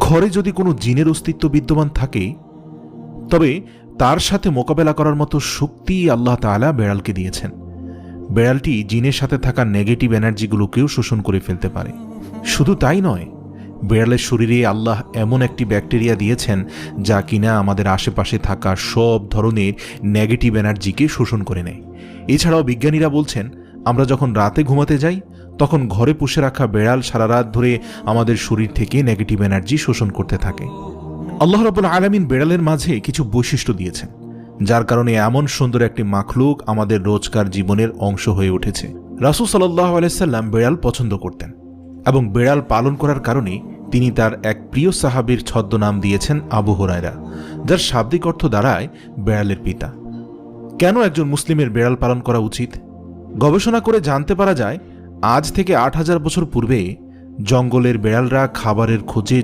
ঘরে যদি কোনো জিনের অস্তিত্ব বিদ্যমান থাকে তবে তার সাথে মোকাবেলা করার মতো শক্তি আল্লাহ তাআলা বেড়ালকে দিয়েছেন। বেড়ালটি জিনের সাথে থাকা নেগেটিভ এনার্জিগুলোকেও শোষণ করে ফেলতে পারে। শুধু তাই নয়, বেড়ালের শরীরে আল্লাহ এমন একটি ব্যাকটেরিয়া দিয়েছেন যা কিনা আমাদের আশেপাশে থাকা সব ধরনের নেগেটিভ এনার্জিকে শোষণ করে নেয়। এছাড়াও বিজ্ঞানীরা বলছেন, আমরা যখন রাতে ঘুমাতে যাই তখন ঘরে পুষে রাখা বেড়াল সারা রাত ধরে আমাদের শরীর থেকে নেগেটিভ এনার্জি শোষণ করতে থাকে। আল্লাহ রাব্বুল আলামিন বেড়ালের মাঝে কিছু বৈশিষ্ট্য দিয়েছেন যার কারণে এমন সুন্দর একটি মাখলুক আমাদের রোজকার জীবনের অংশ হয়ে উঠেছে। রাসূল সাল্লাল্লাহু আলাইহি সাল্লাম বেড়াল পছন্দ করতেন এবং বেড়াল পালন করার কারণে তিনি তার এক প্রিয় সাহাবীর ছদ্মনাম দিয়েছেন আবু হুরায়রা, যার শাব্দিক অর্থ দাঁড়ায় বেড়ালের পিতা। কেন একজন মুসলিমের বেড়াল পালন করা উচিত? গবেষণা করে জানতে পারা যায়, আজ থেকে ৮,০০০ বছর পূর্বে জঙ্গলের বেড়ালরা খাবারের খোঁজে